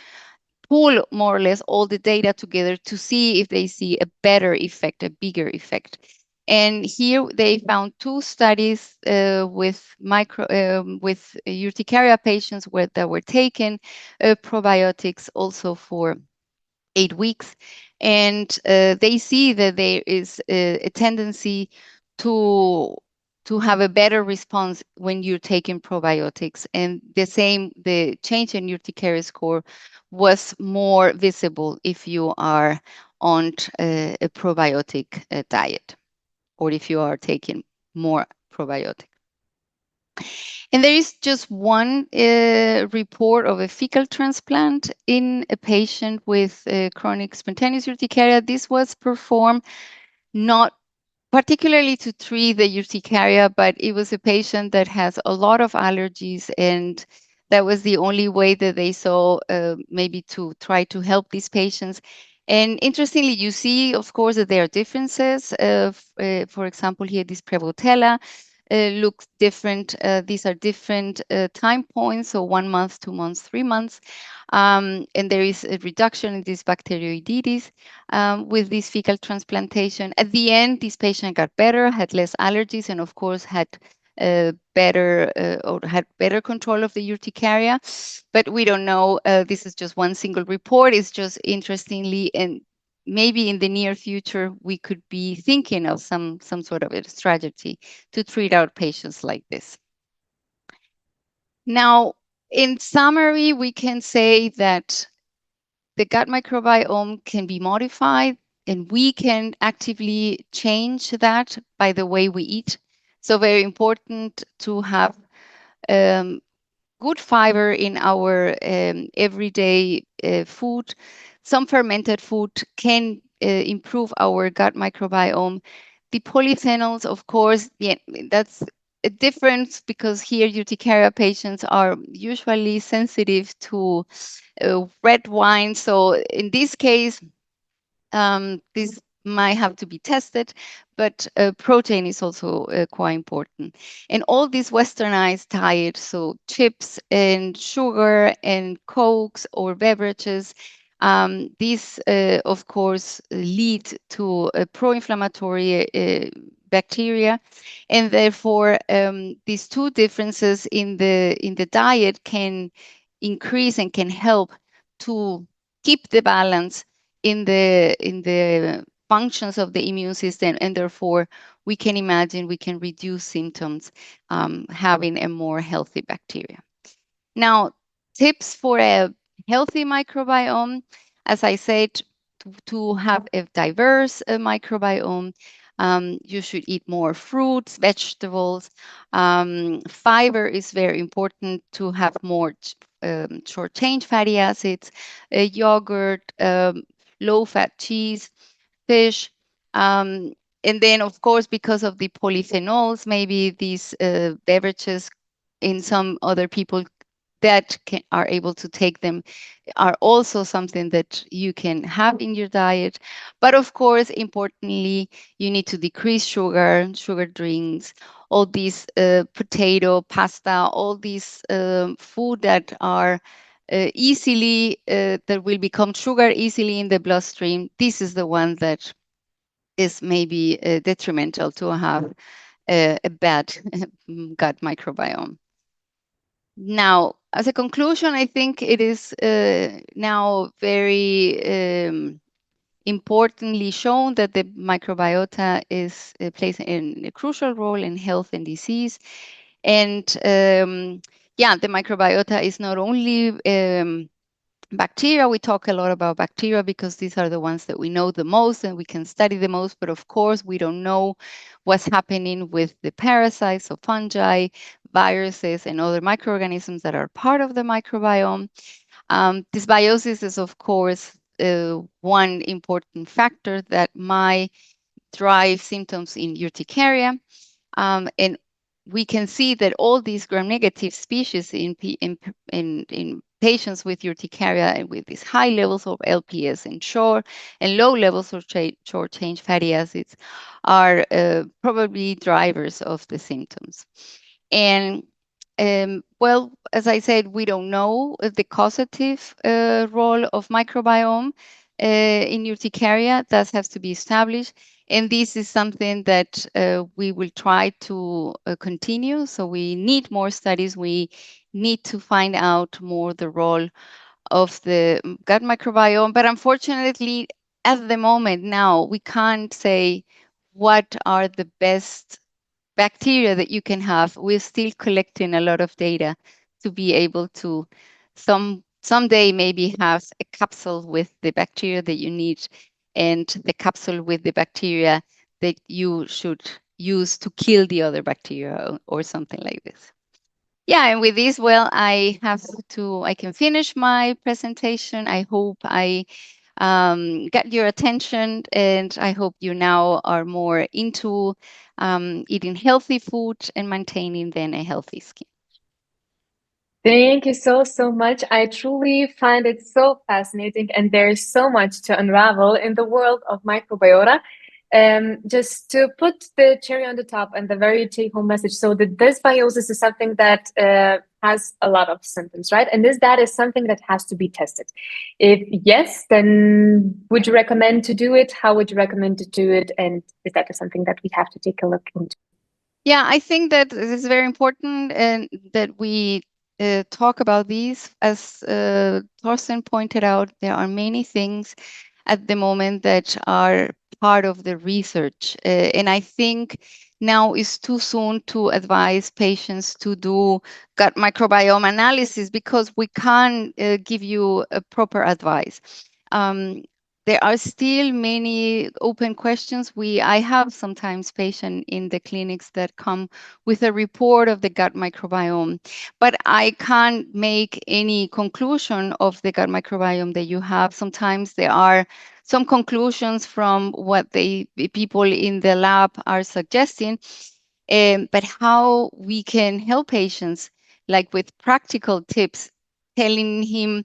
pull more or less all the data together to see if they see a better effect, a bigger effect. And here they found 2 studies with urticaria patients that were taken probiotics also for 8 weeks, and they see that there is a tendency to have a better response when you're taking probiotics, and the change in urticaria score was more visible if you are on a probiotic diet, or if you are taking more probiotic. And there is just one report of a fecal transplant in a patient with chronic spontaneous urticaria. This was performed not particularly to treat the urticaria, but it was a patient that has a lot of allergies, and that was the only way that they saw maybe to try to help these patients. And interestingly, you see, of course, that there are differences. For example, here, this Prevotella looks different. These are different time points, so 1 month, 2 months, 3 months. And there is a reduction in this bacteroidetes with this fecal transplantation. At the end, this patient got better, had less allergies, and of course had better control of the urticaria. But we don't know. This is just one single report. It's just interestingly, and maybe in the near future, we could be thinking of some sort of a strategy to treat our patients like this. Now, in summary, we can say that the gut microbiome can be modified, and we can actively change that by the way we eat. So very important to have good fiber in our everyday food. Some fermented food can improve our gut microbiome. The polyphenols, of course, yeah, that's a difference, because here urticaria patients are usually sensitive to red wine. So in this case, this might have to be tested, but protein is also quite important. And all these westernized diets, so chips and sugar and cokes or beverages, these, of course, lead to pro-inflammatory bacteria, and therefore these two differences in the diet can increase and can help to keep the balance in the functions of the immune system, and therefore we can imagine we can reduce symptoms having a more healthy bacteria. Now, tips for a healthy microbiome, as I said, to have a diverse microbiome, you should eat more fruits, vegetables. Fiber is very important to have more short chain fatty acids, yogurt, low-fat cheese, fish. And then, of course, because of the polyphenols, maybe these beverages in some other people that are able to take them are also something that you can have in your diet. But of course, importantly, you need to decrease sugar drinks, all these potato, pasta, all these food that are easily, that will become sugar easily in the bloodstream. This is the one that is maybe detrimental to have a bad gut microbiome. Now, as a conclusion, I think it is now very importantly shown that the microbiota plays a crucial role in health and disease. And yeah, the microbiota is not only bacteria. We talk a lot about bacteria because these are the ones that we know the most and we can study the most. But of course, we don't know what's happening with the parasites, so fungi, viruses, and other microorganisms that are part of the microbiome. Dysbiosis is, of course, one important factor that might drive symptoms in urticaria. And we can see that all these gram-negative species in patients with urticaria and with these high levels of LPS and short and low levels of short-chain fatty acids are probably drivers of the symptoms. And well, as I said, we don't know the causative role of microbiome in urticaria. That has to be established. And this is something that we will try to continue. So we need more studies. We need to find out more the role of the gut microbiome. But unfortunately, at the moment now, we can't say what are the best bacteria that you can have. We're still collecting a lot of data to be able to someday maybe have a capsule with the bacteria that you need and the capsule with the bacteria that you should use to kill the other bacteria or something like this. Yeah, and with this, well, I can finish my presentation. I hope I got your attention, and I hope you now are more into eating healthy food and maintaining then a healthy skin. Thank you so much. I truly find it so fascinating, and there's so much to unravel in the world of microbiota. Just to put the cherry on the top and the very take-home message, so the dysbiosis is something that has a lot of symptoms, right? And that is something that has to be tested. If yes, then would you recommend to do it? How would you recommend to do it? And is that something that we have to take a look into? Yeah, I think that it is very important and that we talk about these. As Torsten pointed out, there are many things at the moment that are part of the research. And I think now is too soon to advise patients to do gut microbiome analysis because we can't give you a proper advice. There are still many open questions. I have sometimes patients in the clinics that come with a report of the gut microbiome, but I can't make any conclusion of the gut microbiome that you have. Sometimes there are some conclusions from what the people in the lab are suggesting, but how we can help patients, like with practical tips, telling him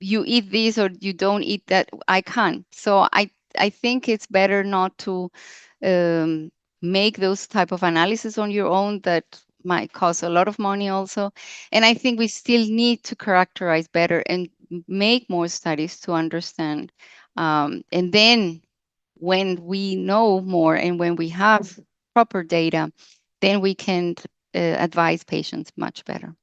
you eat this or you don't eat that, I can't. So I think it's better not to make those type of analysis on your own that might cost a lot of money also. And I think we still need to characterize better and make more studies to understand. And then when we know more and when we have proper data, then we can advise patients much better.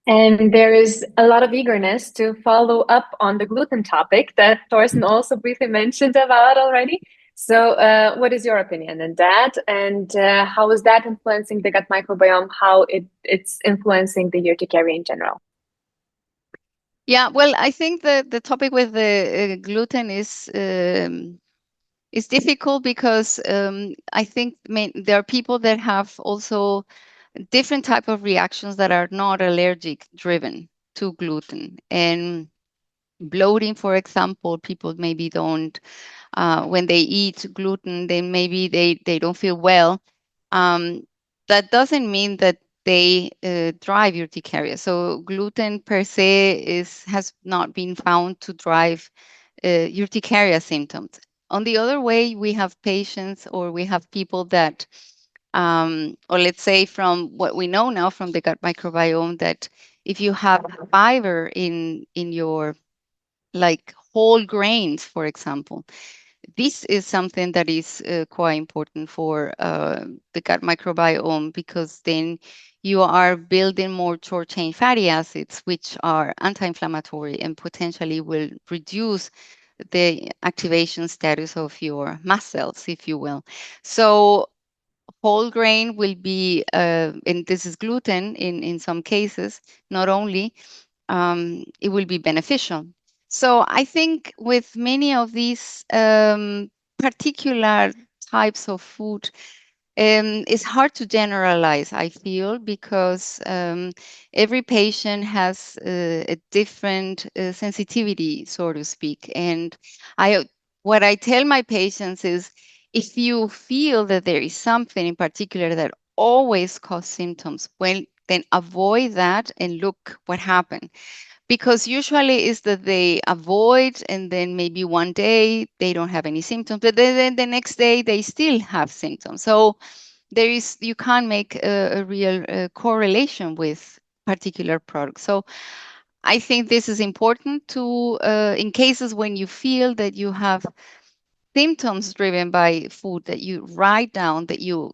And there is a lot of eagerness to follow up on the gluten topic that Torsten also briefly mentioned about already. So what is your opinion on that? And how is that influencing the gut microbiome, how it's influencing the urticaria in general? Yeah, well, I think the topic with the gluten is difficult because I think there are people that have also different type of reactions that are not allergic driven to gluten. And bloating, for example, people maybe don't, when they eat gluten, then maybe they don't feel well. That doesn't mean that they drive urticaria. So gluten per se has not been found to drive urticaria symptoms. On the other way, we have patients or we have people that, or let's say from what we know now from the gut microbiome, that if you have fiber in your like whole grains, for example, this is something that is quite important for the gut microbiome because then you are building more short chain fatty acids, which are anti-inflammatory and potentially will reduce the activation status of your mast cells, if you will. So whole grain will be, and this is gluten in some cases, not only, it will be beneficial. So I think with many of these particular types of food, it's hard to generalize, I feel, because every patient has a different sensitivity, so to speak. And what I tell my patients is, if you feel that there is something in particular that always causes symptoms, well, then avoid that and look what happened. Because usually is that they avoid and then maybe one day they don't have any symptoms, but then the next day they still have symptoms. So you can't make a real correlation with particular products. So I think this is important to, in cases when you feel that you have symptoms driven by food, that you write down, that you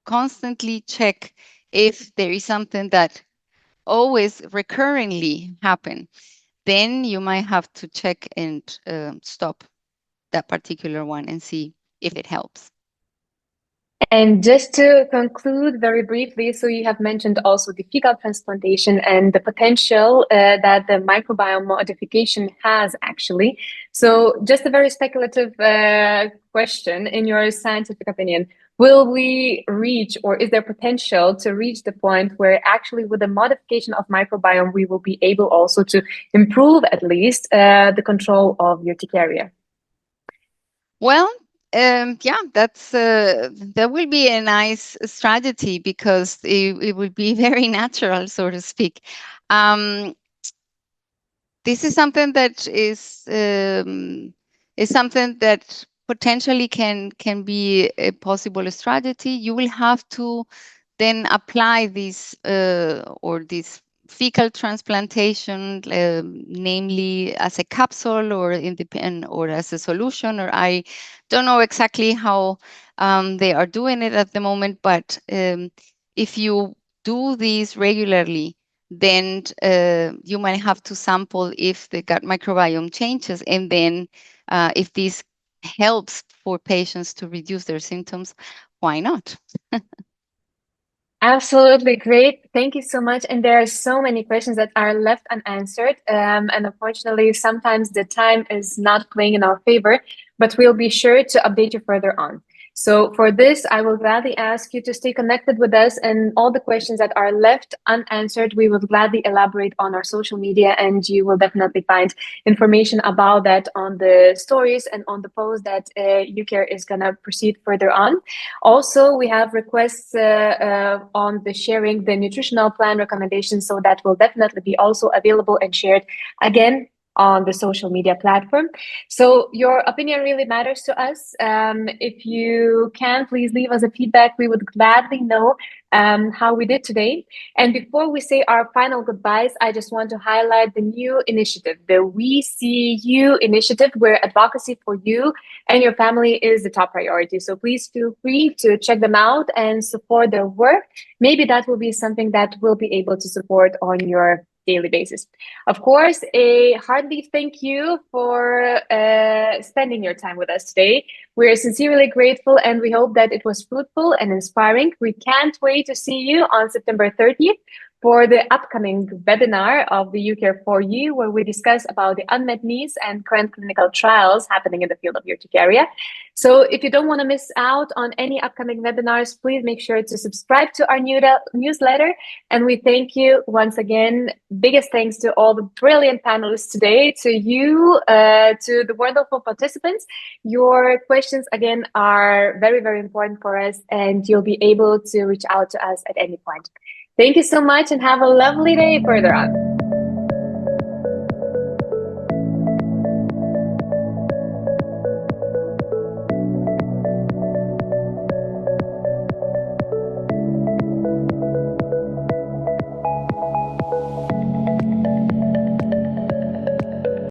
constantly check if there is something that always recurringly happen, then you might have to check and stop that particular one and see if it helps. And just to conclude very briefly, so you have mentioned also the fecal transplantation and the potential that the microbiome modification has actually. So just a very speculative question, in your scientific opinion, will we reach, or is there potential to reach the point where actually with the modification of microbiome, we will be able also to improve at least the control of urticaria? Well, yeah, that will be a nice strategy, because it will be very natural, so to speak. This is something that is something that potentially can be a possible strategy. You will have to then apply this this fecal transplantation, namely as a capsule or or as a solution, or I don't know exactly how they are doing it at the moment, but if you do these regularly, then you might have to sample if the gut microbiome changes, and then if this helps for patients to reduce their symptoms, why not? Absolutely great. Thank you so much. And there are so many questions that are left unanswered. And unfortunately, sometimes the time is not playing in our favor, but we'll be sure to update you further on. So for this, I will gladly ask you to stay connected with us, and all the questions that are left unanswered, we will gladly elaborate on our social media, and you will definitely find information about that on the stories and on the post that UCARE is going to proceed further on. Also, we have requests on the sharing the nutritional plan recommendations, so that will definitely be also available and shared again on the social media platform. So your opinion really matters to us. If you can, please leave us a feedback. We would gladly know how we did today. And before we say our final goodbyes, I just want to highlight the new initiative, the We See You initiative, where advocacy for you and your family is the top priority. So please feel free to check them out and support their work. Maybe that will be something that we'll be able to support on your daily basis. Of course, a hearty thank you for spending your time with us today. We're sincerely grateful, and we hope that it was fruitful and inspiring. We can't wait to see you on September 30th for the upcoming webinar of the UCARE for You, where we discuss about the unmet needs and current clinical trials happening in the field of urticaria. So if you don't want to miss out on any upcoming webinars, please make sure to subscribe to our newsletter. And we thank you once again. Biggest thanks to all the brilliant panelists today, to you, to the wonderful participants. Your questions, again, are very, very important for us, and you'll be able to reach out to us at any point. Thank you so much, and have a lovely day further on.